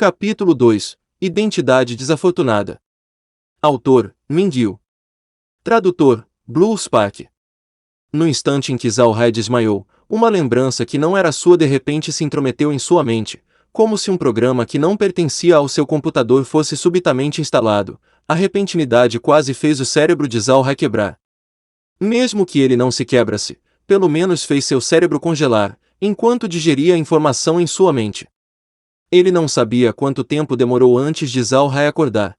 Capítulo 2. Identidade desafortunada. Autor, Mindil. Tradutor, Blue Spark. No instante em que Zhao Hai desmaiou, uma lembrança que não era sua de repente se intrometeu em sua mente, como se um programa que não pertencia ao seu computador fosse subitamente instalado. A repentinidade quase fez o cérebro de Zhao Hai quebrar. Mesmo que ele não se quebrasse, pelo menos fez seu cérebro congelar, enquanto digeria a informação em sua mente. Ele não sabia quanto tempo demorou antes de Zhao Hai acordar.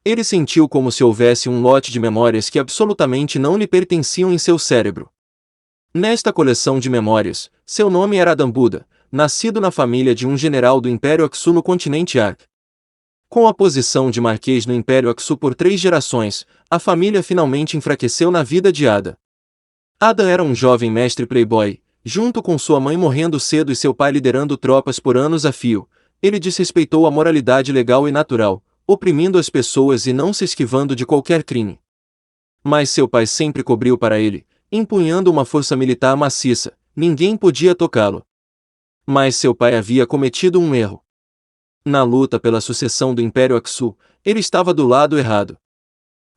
Ele sentiu como se houvesse um lote de memórias que absolutamente não lhe pertenciam em seu cérebro. Nesta coleção de memórias, seu nome era Adam Buda, nascido na família de um general do Império Aksu no continente Ark. Com a posição de marquês no Império Aksu por 3 gerações, a família finalmente enfraqueceu na vida de Ada. Ada era um jovem mestre playboy, junto com sua mãe morrendo cedo e seu pai liderando tropas por anos a fio. Ele desrespeitou a moralidade legal e natural, oprimindo as pessoas e não se esquivando de qualquer crime. Mas seu pai sempre cobriu para ele, empunhando uma força militar maciça, ninguém podia tocá-lo. Mas seu pai havia cometido um erro. Na luta pela sucessão do Império Aksu, ele estava do lado errado.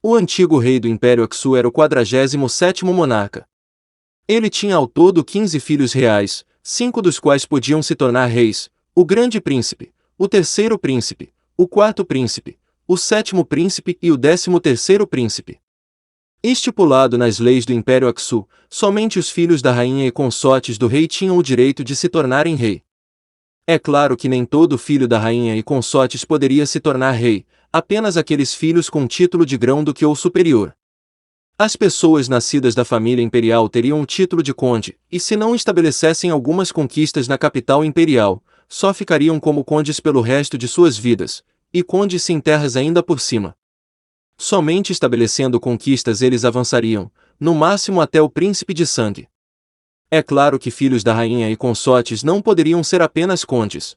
O antigo rei do Império Aksu era o 47º monarca. Ele tinha ao todo 15 filhos reais, 5 dos quais podiam se tornar reis: o grande príncipe, o terceiro príncipe, o quarto príncipe, o sétimo príncipe e o 13º príncipe. Estipulado nas leis do Império Aksu, somente os filhos da rainha e consortes do rei tinham o direito de se tornarem rei. É claro que nem todo filho da rainha e consortes poderia se tornar rei, apenas aqueles filhos com título de grão-duque ou superior. As pessoas nascidas da família imperial teriam o título de conde, e se não estabelecessem algumas conquistas na capital imperial, só ficariam como condes pelo resto de suas vidas, e condes sem terras ainda por cima. Somente estabelecendo conquistas eles avançariam, no máximo até o príncipe de sangue. É claro que filhos da rainha e consortes não poderiam ser apenas condes.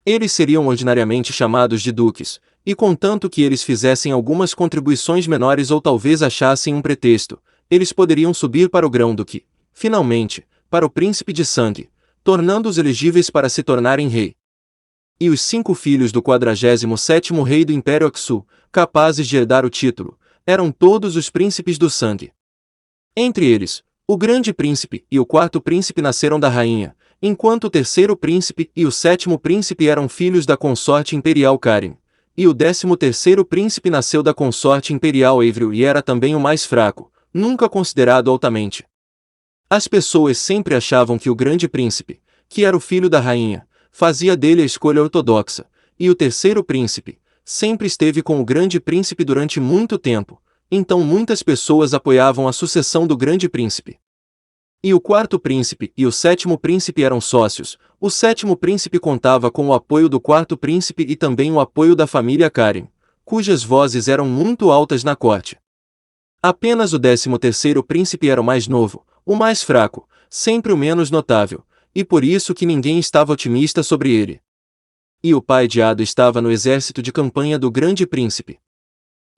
Eles seriam ordinariamente chamados de duques, e contanto que eles fizessem algumas contribuições menores ou talvez achassem um pretexto, eles poderiam subir para o grão-duque, finalmente, para o príncipe de sangue, tornando-os elegíveis para se tornarem rei. E os 5 filhos do 47º rei do Império Aksu, capazes de herdar o título, eram todos os príncipes do sangue. Entre eles, o grande príncipe e o quarto príncipe nasceram da rainha, enquanto o terceiro príncipe e o sétimo príncipe eram filhos da consorte imperial Karen, e o 13º príncipe nasceu da consorte imperial Avril e era também o mais fraco, nunca considerado altamente. As pessoas sempre achavam que o grande príncipe, que era o filho da rainha, fazia dele a escolha ortodoxa, e o terceiro príncipe sempre esteve com o grande príncipe durante muito tempo, então muitas pessoas apoiavam a sucessão do grande príncipe. E o quarto príncipe e o sétimo príncipe eram sócios. O sétimo príncipe contava com o apoio do quarto príncipe e também o apoio da família Karen, cujas vozes eram muito altas na corte. Apenas o 13º príncipe era o mais novo, o mais fraco, sempre o menos notável, e por isso que ninguém estava otimista sobre ele. E o pai de Ada estava no exército de campanha do grande príncipe.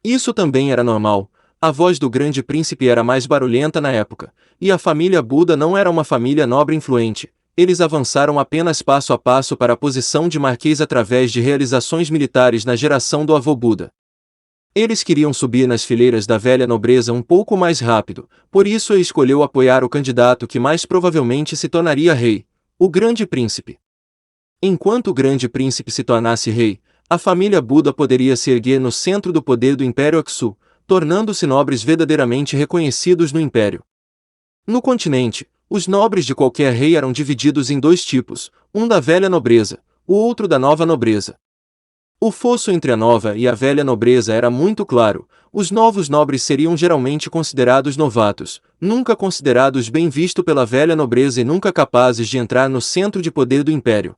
Isso também era normal. A voz do grande príncipe era mais barulhenta na época, e a família Buda não era uma família nobre influente. Eles avançaram apenas passo a passo para a posição de marquês através de realizações militares na geração do avô Buda. Eles queriam subir nas fileiras da velha nobreza um pouco mais rápido, por isso ele escolheu apoiar o candidato que mais provavelmente se tornaria rei, o grande príncipe. Enquanto o grande príncipe se tornasse rei, a família Buda poderia se erguer no centro do poder do Império Aksu, tornando-se nobres verdadeiramente reconhecidos no Império. No continente, os nobres de qualquer rei eram divididos em 2 tipos, um da velha nobreza, o outro da nova nobreza. O fosso entre a nova e a velha nobreza era muito claro. Os novos nobres seriam geralmente considerados novatos, nunca considerados bem vistos pela velha nobreza e nunca capazes de entrar no centro de poder do Império.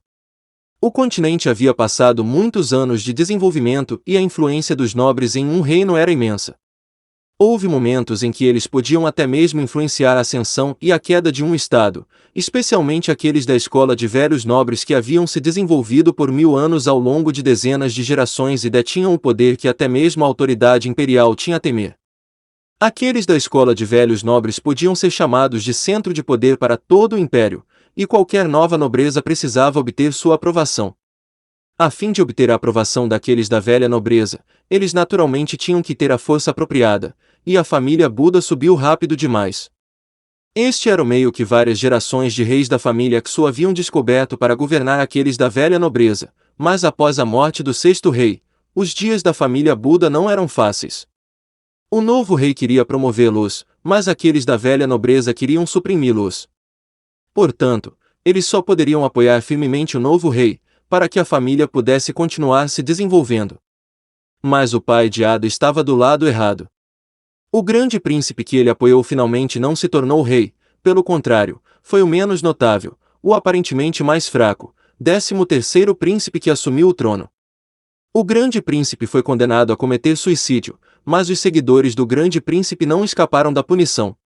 O continente havia passado muitos anos de desenvolvimento e a influência dos nobres em um reino era imensa. Houve momentos em que eles podiam até mesmo influenciar a ascensão e a queda de um estado, especialmente aqueles da escola de velhos nobres que haviam se desenvolvido por 1000 anos ao longo de dezenas de gerações e detinham o poder que até mesmo a autoridade imperial tinha a temer. Aqueles da escola de velhos nobres podiam ser chamados de centro de poder para todo o império, e qualquer nova nobreza precisava obter sua aprovação. A fim de obter a aprovação daqueles da velha nobreza, eles naturalmente tinham que ter a força apropriada, e a família Buda subiu rápido demais. Este era o meio que várias gerações de reis da família Xu haviam descoberto para governar aqueles da velha nobreza, mas após a morte do sexto rei, os dias da família Buda não eram fáceis. O novo rei queria promovê-los, mas aqueles da velha nobreza queriam suprimi-los. Portanto, eles só poderiam apoiar firmemente o novo rei, para que a família pudesse continuar se desenvolvendo. Mas o pai de Ada estava do lado errado. O grande príncipe que ele apoiou finalmente não se tornou rei, pelo contrário, foi o menos notável, o aparentemente mais fraco, 13º príncipe que assumiu o trono. O grande príncipe foi condenado a cometer suicídio, mas os seguidores do grande príncipe não escaparam da punição.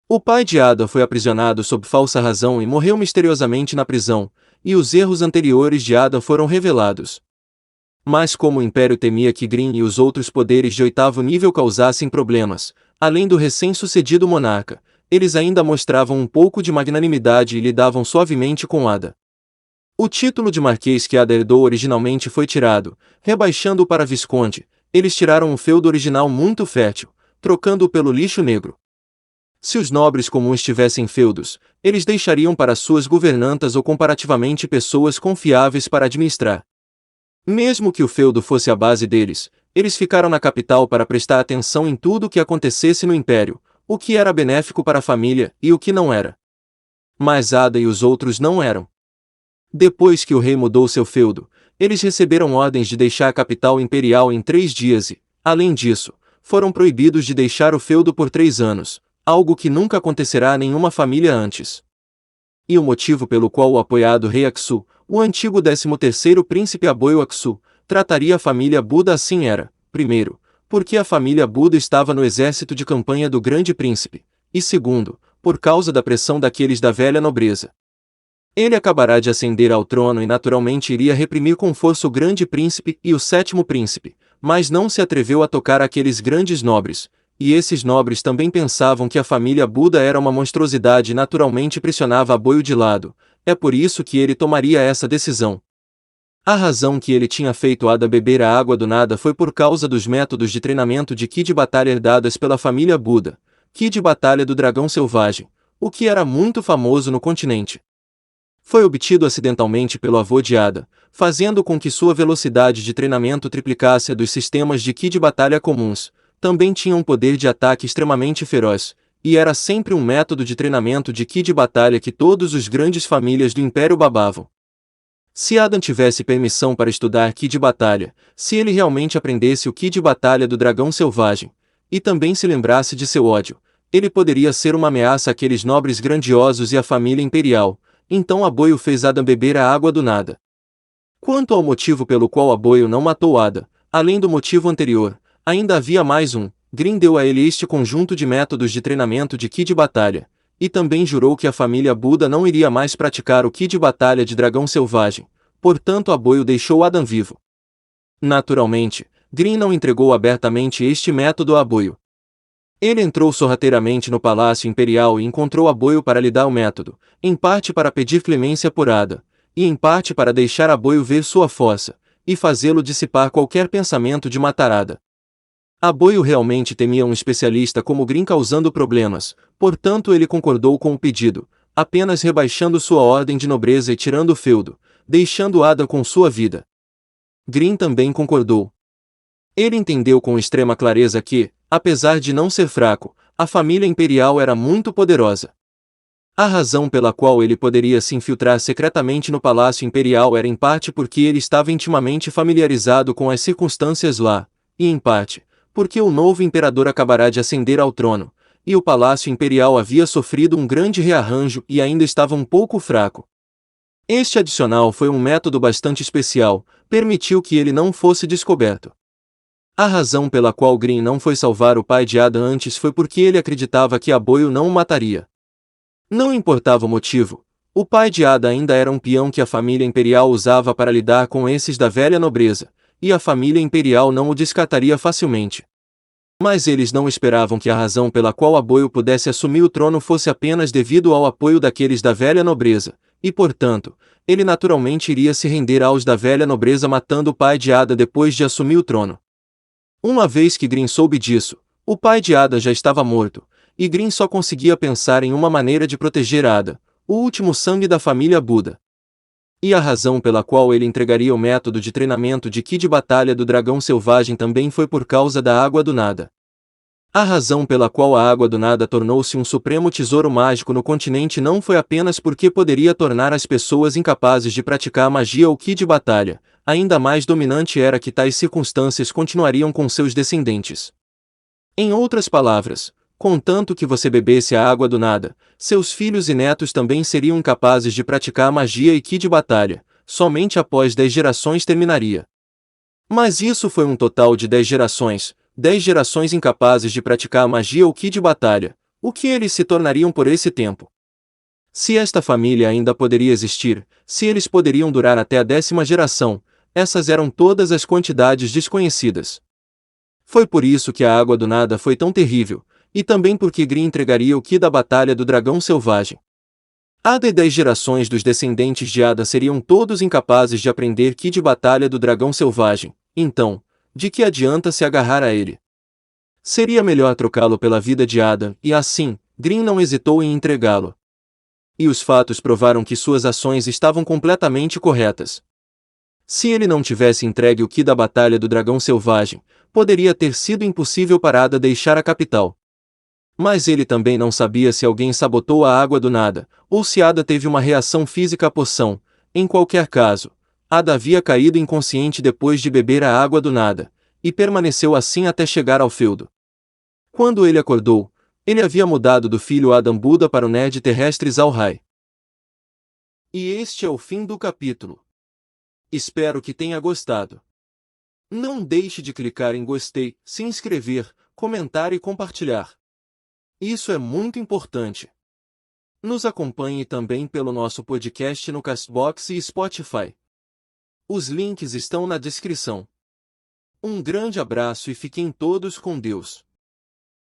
O pai de Ada foi aprisionado sob falsa razão e morreu misteriosamente na prisão, e os erros anteriores de Ada foram revelados. Mas como o Império temia que Green e os outros poderes de 8º nível causassem problemas, além do recém-sucedido monarca, eles ainda mostravam um pouco de magnanimidade e lidavam suavemente com Ada. O título de marquês que Ada herdou originalmente foi tirado, rebaixando-o para visconde. Eles tiraram um feudo original muito fértil, trocando-o pelo lixo negro. Se os nobres comuns tivessem feudos, eles deixariam para suas governantas ou comparativamente pessoas confiáveis para administrar. Mesmo que o feudo fosse a base deles, eles ficaram na capital para prestar atenção em tudo o que acontecesse no império, o que era benéfico para a família e o que não era. Mas Ada e os outros não eram. Depois que o rei mudou seu feudo, eles receberam ordens de deixar a capital imperial em 3 dias e, além disso, foram proibidos de deixar o feudo por 3 anos, algo que nunca acontecerá a nenhuma família antes. E o motivo pelo qual o apoiado rei Aksu, o antigo 13º príncipe Aboyo Aksu, trataria a família Buda assim era, primeiro, porque a família Buda estava no exército de campanha do grande príncipe, e segundo, por causa da pressão daqueles da velha nobreza. Ele acabará de ascender ao trono e naturalmente iria reprimir com força o grande príncipe e o 7º príncipe, mas não se atreveu a tocar aqueles grandes nobres, e esses nobres também pensavam que a família Buda era uma monstruosidade e naturalmente pressionava Aboyo de lado. É por isso que ele tomaria essa decisão. A razão que ele tinha feito Ada beber a água do nada foi por causa dos métodos de treinamento de Ki de batalha herdadas pela família Buda, Ki de batalha do dragão selvagem, o que era muito famoso no continente. Foi obtido acidentalmente pelo avô de Ada, fazendo com que sua velocidade de treinamento triplicasse a dos sistemas de Ki de batalha comuns. Também tinha um poder de ataque extremamente feroz, e era sempre um método de treinamento de Ki de batalha que todos os grandes famílias do Império babavam. Se Adam tivesse permissão para estudar Ki de batalha, se ele realmente aprendesse o Ki de batalha do dragão selvagem, e também se lembrasse de seu ódio, ele poderia ser uma ameaça àqueles nobres grandiosos e à família imperial. Então Aboyo fez Adam beber a água do nada. Quanto ao motivo pelo qual Aboyo não matou Ada, além do motivo anterior, ainda havia mais um. Green deu a ele este conjunto de métodos de treinamento de Ki de batalha, e também jurou que a família Buda não iria mais praticar o Ki de batalha de dragão selvagem, portanto Aboyo deixou Adam vivo. Naturalmente, Green não entregou abertamente este método a Aboyo. Ele entrou sorrateiramente no Palácio Imperial e encontrou Aboyo para lhe dar o método, em parte para pedir clemência por Ada, e em parte para deixar Aboyo ver sua força, e fazê-lo dissipar qualquer pensamento de matar Ada. Aboyo realmente temia um especialista como Green causando problemas, portanto ele concordou com o pedido, apenas rebaixando sua ordem de nobreza e tirando o feudo, deixando Ada com sua vida. Green também concordou. Ele entendeu com extrema clareza que, apesar de não ser fraco, a família imperial era muito poderosa. A razão pela qual ele poderia se infiltrar secretamente no Palácio Imperial era em parte porque ele estava intimamente familiarizado com as circunstâncias lá, e em parte, porque o novo imperador acabará de ascender ao trono, e o Palácio Imperial havia sofrido um grande rearranjo e ainda estava um pouco fraco. Este adicional foi um método bastante especial, permitiu que ele não fosse descoberto. A razão pela qual Green não foi salvar o pai de Ada antes foi porque ele acreditava que Aboyo não o mataria. Não importava o motivo, o pai de Ada ainda era um peão que a família imperial usava para lidar com esses da velha nobreza, e a família imperial não o descartaria facilmente. Mas eles não esperavam que a razão pela qual Aboyo pudesse assumir o trono fosse apenas devido ao apoio daqueles da velha nobreza, e portanto, ele naturalmente iria se render aos da velha nobreza matando o pai de Ada depois de assumir o trono. Uma vez que Green soube disso, o pai de Ada já estava morto, e Green só conseguia pensar em uma maneira de proteger Ada, o último sangue da família Buda. E a razão pela qual ele entregaria o método de treinamento de Ki de batalha do dragão selvagem também foi por causa da Água do Nada. A razão pela qual a Água do Nada tornou-se um supremo tesouro mágico no continente não foi apenas porque poderia tornar as pessoas incapazes de praticar magia ou Ki de batalha, ainda mais dominante era que tais circunstâncias continuariam com seus descendentes. Em outras palavras, contanto que você bebesse a Água do Nada, seus filhos e netos também seriam incapazes de praticar magia e Ki de batalha, somente após 10 gerações terminaria. Mas isso foi um total de 10 gerações incapazes de praticar magia ou Ki de batalha, o que eles se tornariam por esse tempo? Se esta família ainda poderia existir, se eles poderiam durar até a 10ª geração, essas eram todas as quantidades desconhecidas. Foi por isso que a Água do Nada foi tão terrível, e também porque Green entregaria o Ki da batalha do dragão selvagem. Ada e 10 gerações dos descendentes de Ada seriam todos incapazes de aprender Ki de batalha do dragão selvagem, então, de que adianta se agarrar a ele? Seria melhor trocá-lo pela vida de Ada, e assim, Green não hesitou em entregá-lo. E os fatos provaram que suas ações estavam completamente corretas. Se ele não tivesse entregue o Ki da batalha do dragão selvagem, poderia ter sido impossível para Ada deixar a capital. Mas ele também não sabia se alguém sabotou a Água do Nada, ou se Ada teve uma reação física à poção. Em qualquer caso, Ada havia caído inconsciente depois de beber a Água do Nada, e permaneceu assim até chegar ao feudo. Quando ele acordou, ele havia mudado do filho Adam Buda para o nerd terrestre Zalhai. E este é o fim do capítulo. Espero que tenha gostado. Não deixe de clicar em gostei, se inscrever, comentar e compartilhar. Isso é muito importante. Nos acompanhe também pelo nosso podcast no Castbox e Spotify. Os links estão na descrição. Um grande abraço e fiquem todos com Deus.